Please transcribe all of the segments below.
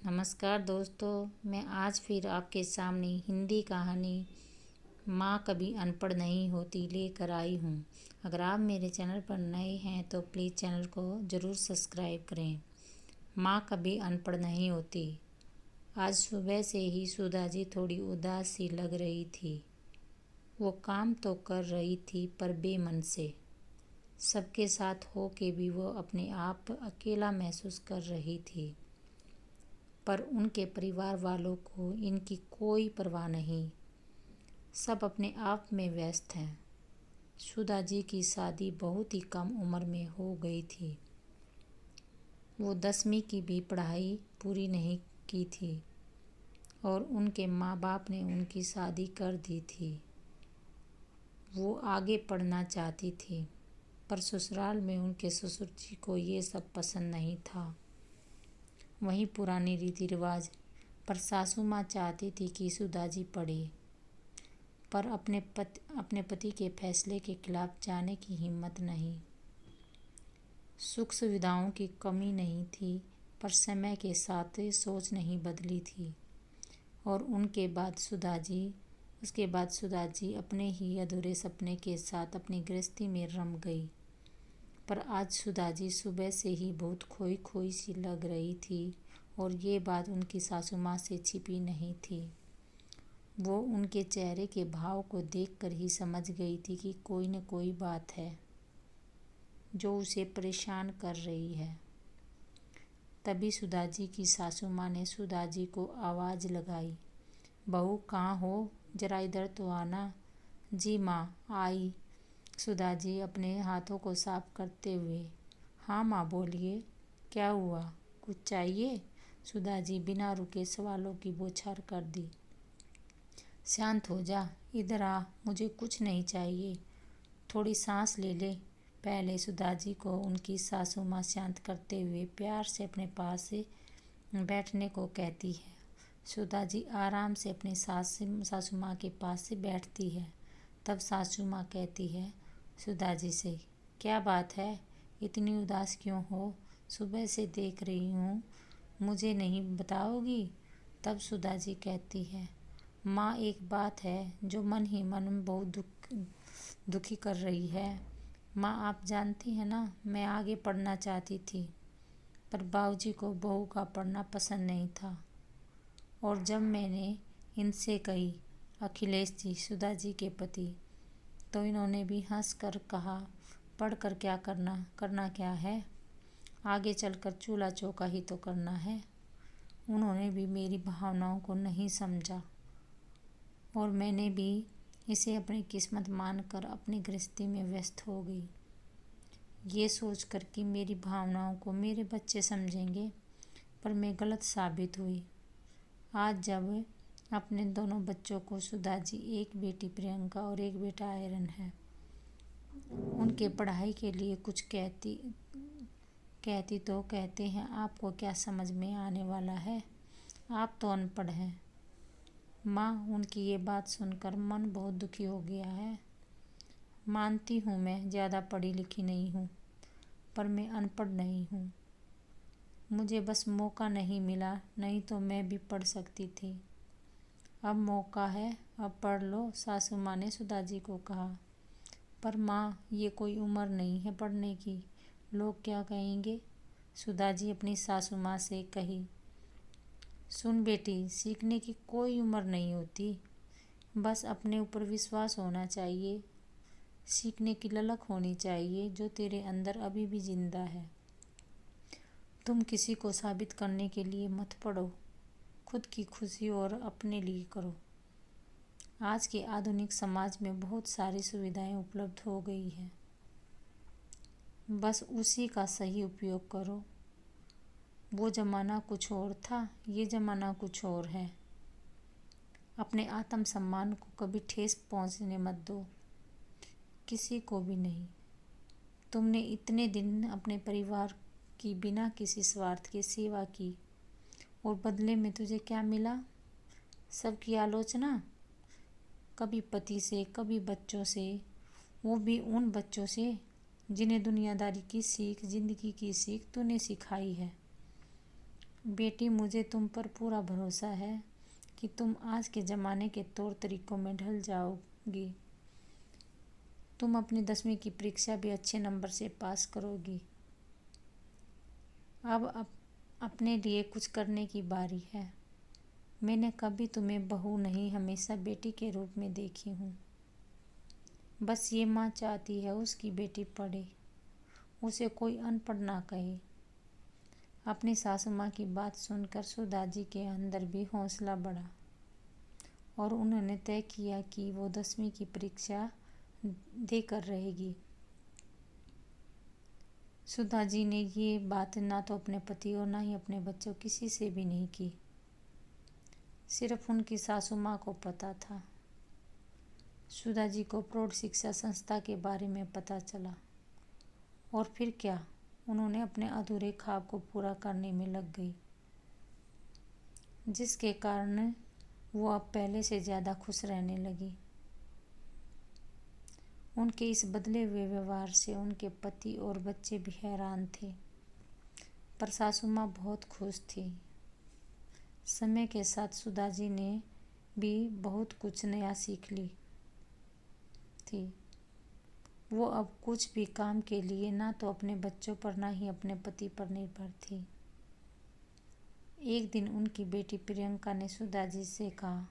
नमस्कार दोस्तों, मैं आज फिर आपके सामने हिंदी कहानी माँ कभी अनपढ़ नहीं होती लेकर आई हूँ। अगर आप मेरे चैनल पर नए हैं तो प्लीज़ चैनल को ज़रूर सब्सक्राइब करें। माँ कभी अनपढ़ नहीं होती। आज सुबह से ही सुधा जी थोड़ी उदास सी लग रही थी। वो काम तो कर रही थी पर बेमन से। सबके साथ हो के भी वो अपने आप अकेला महसूस कर रही थी। पर उनके परिवार वालों को इनकी कोई परवाह नहीं। सब अपने आप में व्यस्त हैं। सुधा जी की शादी बहुत ही कम उम्र में हो गई थी। वो 10वीं की भी पढ़ाई पूरी नहीं की थी और उनके माँ बाप ने उनकी शादी कर दी थी। वो आगे पढ़ना चाहती थी पर ससुराल में उनके ससुर जी को ये सब पसंद नहीं था। वही पुराने रीति रिवाज। पर सासू माँ चाहती थी कि सुधा जी पढ़े, पर अपने पति के फैसले के खिलाफ जाने की हिम्मत नहीं। सुख सुविधाओं की कमी नहीं थी पर समय के साथ सोच नहीं बदली थी और उसके बाद सुधा जी अपने ही अधूरे सपने के साथ अपनी गृहस्थी में रम गई। पर आज सुधा जी सुबह से ही बहुत खोई खोई सी लग रही थी और ये बात उनकी सासू माँ से छिपी नहीं थी। वो उनके चेहरे के भाव को देखकर ही समझ गई थी कि कोई न कोई बात है जो उसे परेशान कर रही है। तभी सुधा जी की सासू माँ ने सुधा जी को आवाज़ लगाई, बहू कहाँ हो, जरा इधर तो आना। जी माँ, आई। सुधा जी अपने हाथों को साफ करते हुए, हाँ माँ बोलिए, क्या हुआ, कुछ चाहिए? सुधा जी बिना रुके सवालों की बौछार कर दी। शांत हो जा, इधर आ, मुझे कुछ नहीं चाहिए, थोड़ी सांस ले ले। पहले सुधा जी को उनकी सासू माँ शांत करते हुए प्यार से अपने पास से बैठने को कहती है। सुधा जी आराम से अपने सासू माँ के पास से बैठती है। तब सासू माँ कहती है सुधा जी से, क्या बात है, इतनी उदास क्यों हो? सुबह से देख रही हूँ, मुझे नहीं बताओगी? तब सुधा जी कहती है, माँ एक बात है जो मन ही मन में बहुत दुखी कर रही है। माँ आप जानती हैं ना, मैं आगे पढ़ना चाहती थी पर बाबूजी को बहू का पढ़ना पसंद नहीं था और जब मैंने इनसे कही, अखिलेश जी सुधा जी के पति, तो इन्होंने भी हंस कर कहा, पढ़ कर क्या करना क्या है, आगे चलकर चूल्हा चौका ही तो करना है। उन्होंने भी मेरी भावनाओं को नहीं समझा और मैंने भी इसे अपनी किस्मत मानकर अपनी गृहस्थी में व्यस्त हो गई, ये सोचकर कि मेरी भावनाओं को मेरे बच्चे समझेंगे। पर मैं गलत साबित हुई। आज जब अपने दोनों बच्चों को, सुधा जी एक बेटी प्रियंका और एक बेटा आयरन है, उनके पढ़ाई के लिए कुछ कहती तो कहते हैं आपको क्या समझ में आने वाला है, आप तो अनपढ़ हैं। माँ, उनकी ये बात सुनकर मन बहुत दुखी हो गया है। मानती हूँ मैं ज़्यादा पढ़ी लिखी नहीं हूँ पर मैं अनपढ़ नहीं हूँ। मुझे बस मौका नहीं मिला, नहीं तो मैं भी पढ़ सकती थी। अब मौका है, अब पढ़ लो, सासू माँ ने सुधा जी को कहा। पर माँ, ये कोई उम्र नहीं है पढ़ने की, लोग क्या कहेंगे? सुधा जी अपनी सासू माँ से कही, सुन बेटी, सीखने की कोई उम्र नहीं होती, बस अपने ऊपर विश्वास होना चाहिए, सीखने की ललक होनी चाहिए जो तेरे अंदर अभी भी जिंदा है। तुम किसी को साबित करने के लिए मत पढ़ो, खुद की खुशी और अपने लिए करो। आज के आधुनिक समाज में बहुत सारी सुविधाएं उपलब्ध हो गई है, बस उसी का सही उपयोग करो। वो ज़माना कुछ और था, ये ज़माना कुछ और है। अपने आत्म सम्मान को कभी ठेस पहुंचने मत दो, किसी को भी नहीं। तुमने इतने दिन अपने परिवार की बिना किसी स्वार्थ के सेवा की और बदले में तुझे क्या मिला? सबकी आलोचना, कभी पति से, कभी बच्चों से, वो भी उन बच्चों से जिन्हें दुनियादारी की सीख, जिंदगी की सीख तूने सिखाई है। बेटी, मुझे तुम पर पूरा भरोसा है कि तुम आज के ज़माने के तौर तरीकों में ढल जाओगी। तुम अपनी 10वीं की परीक्षा भी अच्छे नंबर से पास करोगी। अब अपने लिए कुछ करने की बारी है। मैंने कभी तुम्हें बहू नहीं, हमेशा बेटी के रूप में देखी हूँ। बस ये माँ चाहती है उसकी बेटी पढ़े, उसे कोई अनपढ़ ना कहे। अपनी सासू माँ की बात सुनकर सुधा जी के अंदर भी हौसला बढ़ा और उन्होंने तय किया कि वो 10वीं की परीक्षा देकर रहेगी। सुधा जी ने ये बात ना तो अपने पति और ना ही अपने बच्चों किसी से भी नहीं की। सिर्फ उनकी सासू माँ को पता था। सुधा जी को प्रौढ़ शिक्षा संस्था के बारे में पता चला और फिर क्या, उन्होंने अपने अधूरे ख्वाब को पूरा करने में लग गई, जिसके कारण वो अब पहले से ज़्यादा खुश रहने लगी। उनके इस बदले हुए व्यवहार से उनके पति और बच्चे भी हैरान थे, पर सासू माँ बहुत खुश थी। समय के साथ सुधा जी ने भी बहुत कुछ नया सीख ली थी। वो अब कुछ भी काम के लिए ना तो अपने बच्चों पर ना ही अपने पति पर निर्भर थी। एक दिन उनकी बेटी प्रियंका ने सुधा जी से कहा,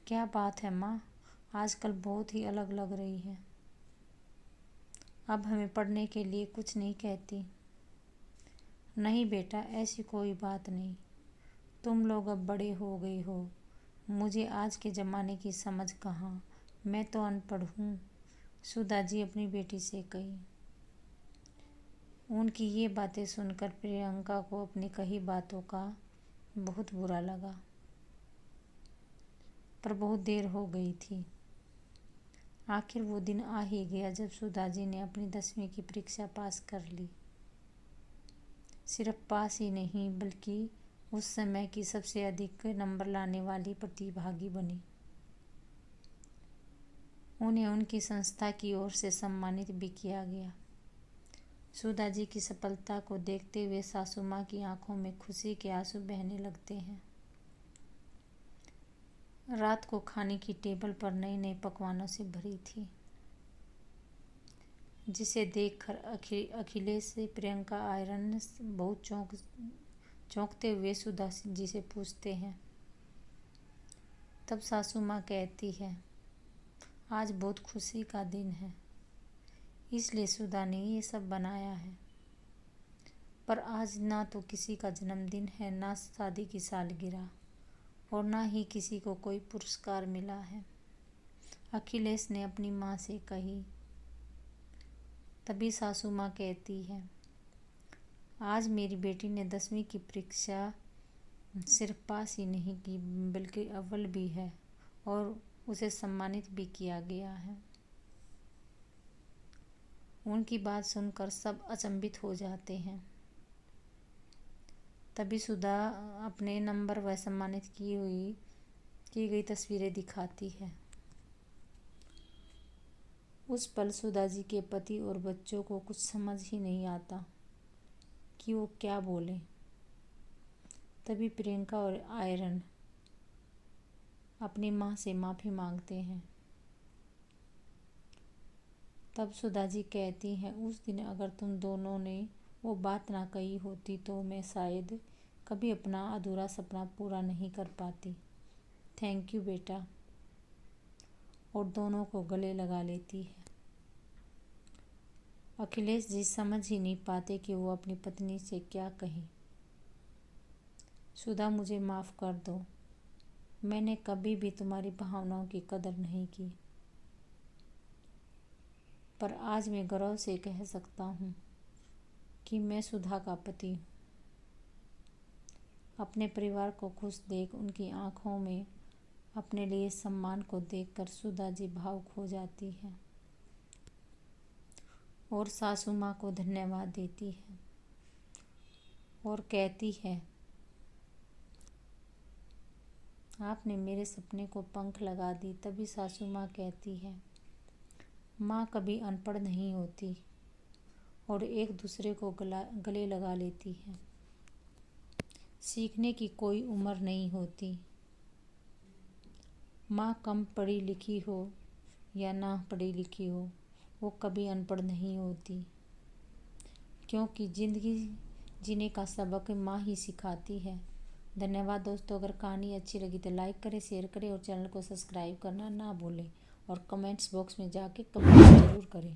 क्या बात है माँ, आजकल बहुत ही अलग लग रही है। अब हमें पढ़ने के लिए कुछ नहीं कहती। नहीं बेटा, ऐसी कोई बात नहीं। तुम लोग अब बड़े हो गए हो। मुझे आज के ज़माने की समझ कहाँ, मैं तो अनपढ़ हूँ, सुधा जी अपनी बेटी से कही। उनकी ये बातें सुनकर प्रियंका को अपनी कही बातों का बहुत बुरा लगा, पर बहुत देर हो गई थी। आखिर वो दिन आ ही गया जब सुधा जी ने अपनी 10वीं की परीक्षा पास कर ली। सिर्फ पास ही नहीं, बल्कि उस समय की सबसे अधिक नंबर लाने वाली प्रतिभागी बनी। उन्हें उनकी संस्था की ओर से सम्मानित भी किया गया। सुधा जी की सफलता को देखते हुए सासू माँ की आंखों में खुशी के आंसू बहने लगते हैं। रात को खाने की टेबल पर नए नए पकवानों से भरी थी, जिसे देखकर अखिलेश से प्रियंका आयरन बहुत चौंकते हुए सुधा जी से पूछते हैं। तब सासू माँ कहती है, आज बहुत खुशी का दिन है, इसलिए सुधा ने ये सब बनाया है। पर आज ना तो किसी का जन्मदिन है, ना शादी की सालगिरह, और ना ही किसी को कोई पुरस्कार मिला है, अखिलेश ने अपनी माँ से कही। तभी सासू माँ कहती है, आज मेरी बेटी ने 10वीं की परीक्षा सिर्फ पास ही नहीं की, बल्कि अव्वल भी है और उसे सम्मानित भी किया गया है। उनकी बात सुनकर सब अचंभित हो जाते हैं। तभी सुधा अपने नंबर व सम्मानित की गई तस्वीरें दिखाती है। उस पल सुधा जी के पति और बच्चों को कुछ समझ ही नहीं आता कि वो क्या बोले। तभी प्रियंका और आयरन अपनी माँ से माफ़ी मांगते हैं। तब सुधा जी कहती हैं, उस दिन अगर तुम दोनों ने वो बात ना कही होती तो मैं शायद कभी अपना अधूरा सपना पूरा नहीं कर पाती। थैंक यू बेटा। और दोनों को गले लगा लेती है। अखिलेश जी समझ ही नहीं पाते कि वो अपनी पत्नी से क्या कहें। सुधा, मुझे माफ़ कर दो, मैंने कभी भी तुम्हारी भावनाओं की कदर नहीं की, पर आज मैं गर्व से कह सकता हूँ कि मैं सुधा का पति हूँ। अपने परिवार को खुश देख, उनकी आंखों में अपने लिए सम्मान को देखकर सुधा जी भावुक हो जाती है और सासू माँ को धन्यवाद देती है और कहती है, आपने मेरे सपने को पंख लगा दी। तभी सासू माँ कहती है, माँ कभी अनपढ़ नहीं होती, और एक दूसरे को गले लगा लेती है। सीखने की कोई उम्र नहीं होती। माँ कम पढ़ी लिखी हो या ना पढ़ी लिखी हो, वो कभी अनपढ़ नहीं होती, क्योंकि ज़िंदगी जीने का सबक माँ ही सिखाती है। धन्यवाद दोस्तों। अगर कहानी अच्छी लगी तो लाइक करें, शेयर करें और चैनल को सब्सक्राइब करना ना भूलें और कमेंट्स बॉक्स में जाके कमेंट ज़रूर करें।